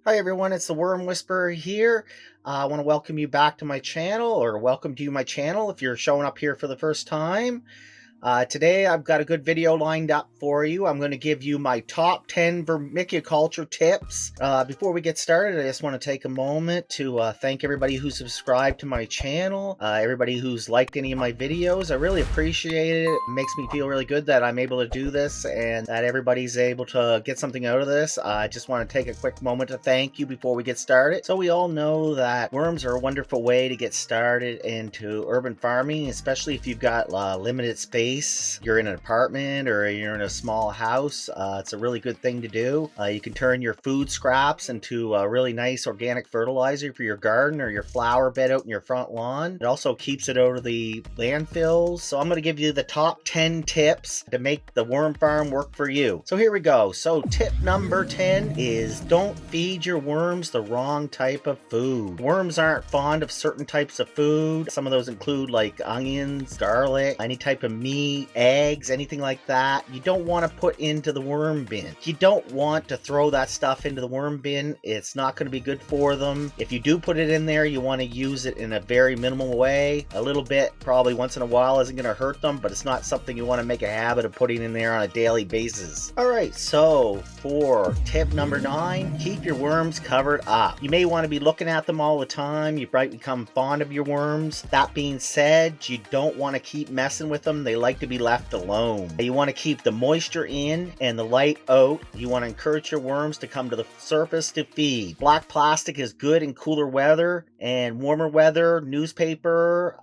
Hi everyone, it's the Worm Whisperer here. I want to welcome you back to my channel, or welcome to my channel if you're showing up here for the first time. Today I've got a good video lined up for you. I'm going to give you my top 10 vermiculture tips. Before we get started, I just want to take a moment to thank everybody who subscribed to my channel, everybody who's liked any of my videos. I really appreciate it. It makes me feel really good that I'm able to do this and that everybody's able to get something out of this. I just want to take a quick moment to thank you before we get started. So we all know that worms are a wonderful way to get started into urban farming, especially if you've got limited space. You're in an apartment or you're in a small house. It's a really good thing to do. You can turn your food scraps into a really nice organic fertilizer for your garden or your flower bed out in your front lawn. It also keeps it out of the landfills. So I'm going to give you the top 10 tips to make the worm farm work for you. So here we go. So tip number 10 is don't feed your worms the wrong type of food. Worms aren't fond of certain types of food. Some of those include like onions, garlic, any type of meat, eggs, anything like that. You don't want to put into the worm bin. You don't want to throw that stuff into the worm bin. It's not going to be good for them. If you do put it in there, you want to use it in a very minimal way. A little bit, probably once in a while, isn't going to hurt them, but it's not something you want to make a habit of putting in there on a daily basis. All right, so for tip number 9, keep your worms covered up. You may want to be looking at them all the time. You might become fond of your worms. That being said, you don't want to keep messing with them. They like to be left alone. You want to keep the moisture in and the light out. You want to encourage your worms to come to the surface to feed. Black plastic is good in cooler weather, and warmer weather, newspaper,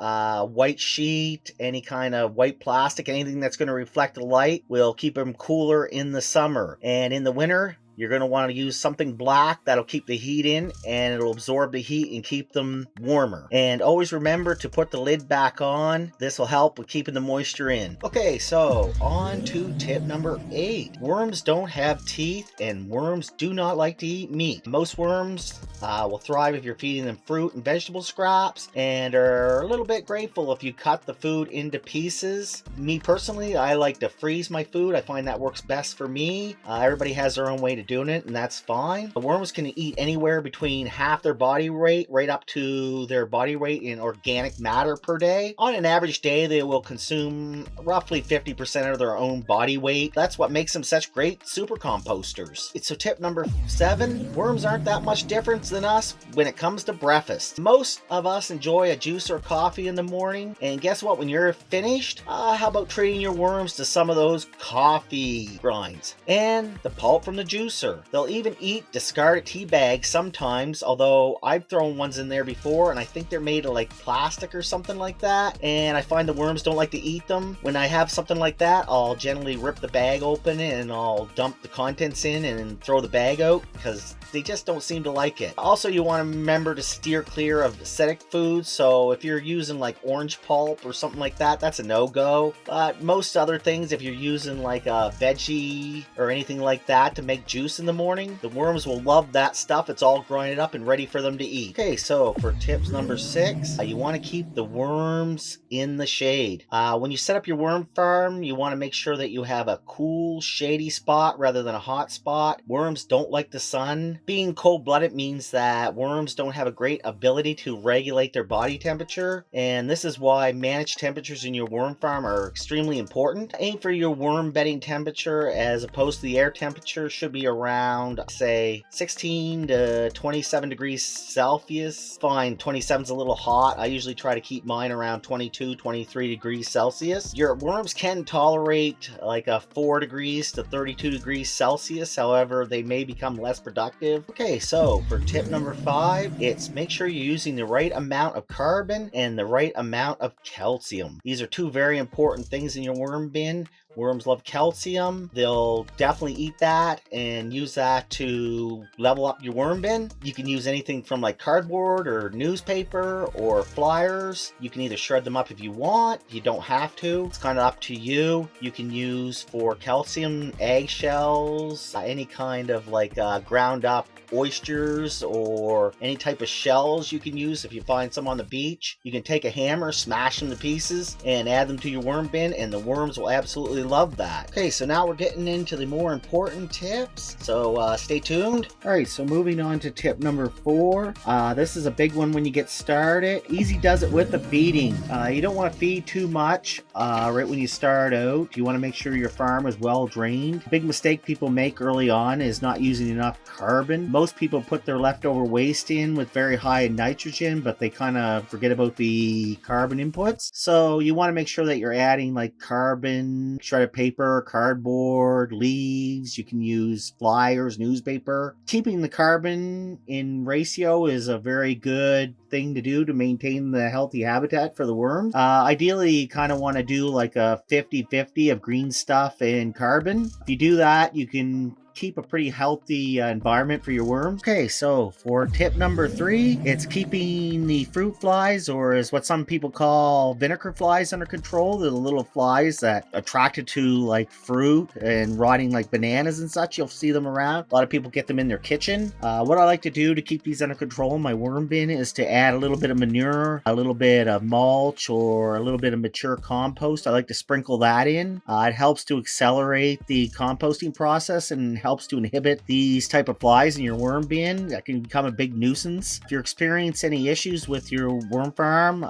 white sheet, any kind of white plastic, anything that's going to reflect the light will keep them cooler in the summer. And in the winter, you're going to want to use something black that'll keep the heat in, and it'll absorb the heat and keep them warmer. And always remember to put the lid back on. This will help with keeping the moisture in. Okay, so on to tip number 8. Worms don't have teeth, and worms do not like to eat meat. Most worms will thrive if you're feeding them fruit and vegetable scraps, and are a little bit grateful if you cut the food into pieces. Me personally, I like to freeze my food. I find that works best for me. Everybody has their own way to doing it, and that's fine. The worms can eat anywhere between half their body weight right up to their body weight in organic matter per day. On an average day, they will consume roughly 50% of their own body weight. That's what makes them such great super composters. So tip number 7, worms aren't that much different than us when it comes to breakfast. Most of us enjoy a juice or coffee in the morning, and guess what? When you're finished, how about treating your worms to some of those coffee grinds and the pulp from the juice? They'll even eat discarded tea bags sometimes, although I've thrown ones in there before and I think they're made of like plastic or something like that, and I find the worms don't like to eat them. When I have something like that, I'll generally rip the bag open and I'll dump the contents in and throw the bag out because they just don't seem to like it. Also, you want to remember to steer clear of acidic foods, so if you're using like orange pulp or something like that, that's a no-go. But most other things, if you're using like a veggie or anything like that to make juice in the morning, the worms will love that stuff. It's all grinded up and ready for them to eat. Okay, so for tips number 6, you want to keep the worms in the shade. When you set up your worm farm, you want to make sure that you have a cool, shady spot rather than a hot spot. Worms don't like the sun. Being cold-blooded means that worms don't have a great ability to regulate their body temperature, and this is why managed temperatures in your worm farm are extremely important. Aim for your worm bedding temperature as opposed to the air temperature should be around, say, 16 to 27 degrees Celsius. Fine, 27's a little hot. I usually try to keep mine around 22, 23 degrees Celsius. Your worms can tolerate like a 4 degrees to 32 degrees Celsius. However, they may become less productive. Okay, so for tip number 5, it's make sure you're using the right amount of carbon and the right amount of calcium. These are two very important things in your worm bin. Worms love calcium. They'll definitely eat that and use that to level up your worm bin. You can use anything from like cardboard or newspaper or flyers. You can either shred them up if you want. You don't have to. It's kind of up to you. You can use for calcium eggshells, any kind of like ground up oysters or any type of shells you can use if you find some on the beach. You can take a hammer, smash them to pieces, and add them to your worm bin, and the worms will absolutely absolutely love that. Okay, so now we're getting into the more important tips, so stay tuned. All right, so moving on to tip number 4. This is a big one when you get started. Easy does it with the feeding. You don't want to feed too much right when you start out. You want to make sure your farm is well drained. Big mistake people make early on is not using enough carbon. Most people put their leftover waste in with very high nitrogen, but they kind of forget about the carbon inputs. So you want to make sure that you're adding like carbon, shredded paper, cardboard, leaves. You can use flyers, newspaper. Keeping the carbon in ratio is a very good thing to do to maintain the healthy habitat for the worms. Ideally, you kind of want to do like a 50-50 of green stuff and carbon. If you do that, you can keep a pretty healthy environment for your worms. Okay, so for tip number 3, it's keeping the fruit flies, or is what some people call vinegar flies, under control. They're the little flies that attracted to like fruit and rotting like bananas and such. You'll see them around. A lot of people get them in their kitchen. What I like to do to keep these under control in my worm bin is to add a little bit of manure, a little bit of mulch, or a little bit of mature compost. I like to sprinkle that in. It helps to accelerate the composting process and helps to inhibit these type of flies in your worm bin that can become a big nuisance. If you're experiencing any issues with your worm farm,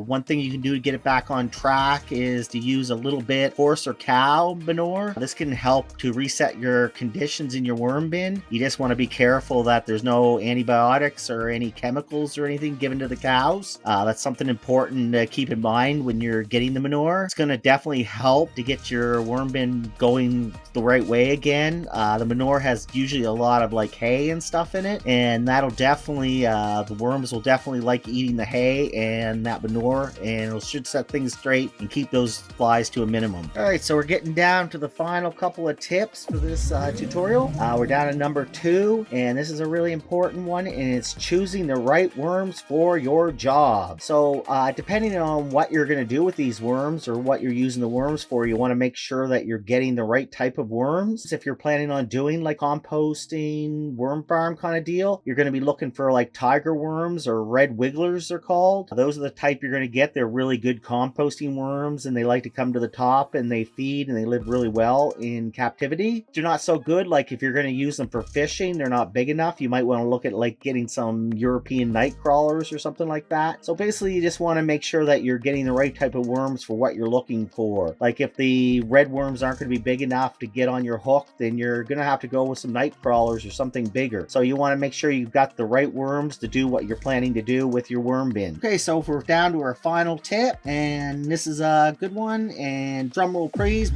one thing you can do to get it back on track is to use a little bit horse or cow manure. This can help to reset your conditions in your worm bin. You just want to be careful that there's no antibiotics or any chemicals or anything given to the cows. That's something important to keep in mind when you're getting the manure. It's going to definitely help to get your worm bin going the right way again. The manure has usually a lot of like hay and stuff in it, and that'll definitely the worms will definitely like eating the hay and that manure, and it should set things straight and keep those flies to a minimum. All right, so we're getting down to the final couple of tips for this tutorial. We're down to number 2, and this is a really important one, and it's choosing the right worms for your job. So depending on what you're going to do with these worms or what you're using the worms for, you want to make sure that you're getting the right type of worms. If you're planning on doing like composting worm farm kind of deal, you're going to be looking for like tiger worms, or red wigglers they're called. Those are the type you're going to get. They're really good composting worms, and they like to come to the top, and they feed, and they live really well in captivity. They're not so good like if you're going to use them for fishing. They're not big enough. You might want to look at like getting some European night crawlers or something like that. So basically you just want to make sure that you're getting the right type of worms for what you're looking for. Like if the red worms aren't going to be big enough to get on your hook, then you're going to have to go with some night crawlers or something bigger. So you want to make sure you've got the right worms to do what you're planning to do with your worm bin. Okay, so we're down to our final tip, and this is a good one, and drum roll please.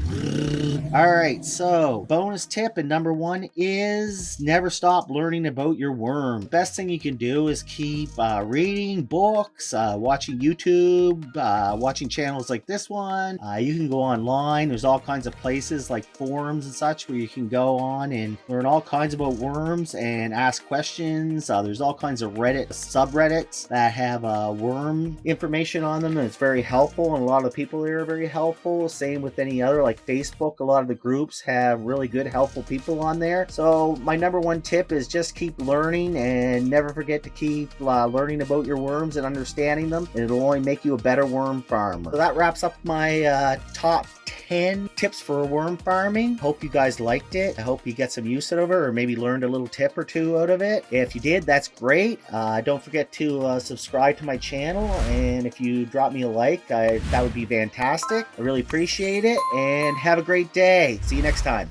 All right, so bonus tip, and number 1 is never stop learning about your worm. The best thing you can do is keep reading books, watching YouTube, watching channels like this one. You can go online. There's all kinds of places like forums and such where you can go on and learn all kinds about worms and ask questions. There's all kinds of Reddit subreddits that have worm information on them, and it's very helpful, and a lot of the people there are very helpful. Same with any other like Facebook. A lot of the groups have really good helpful people on there. So my number 1 tip is just keep learning, and never forget to keep learning about your worms and understanding them, and it'll only make you a better worm farmer. So that wraps up my top 10 tips for worm farming. Hope you guys liked it. I hope you get some use out of it, or maybe learned a little tip or two out of it. If you did, that's great. Don't forget to subscribe to my channel, and if you drop me a like, that would be fantastic. I really appreciate it, and have a great day. See you next time.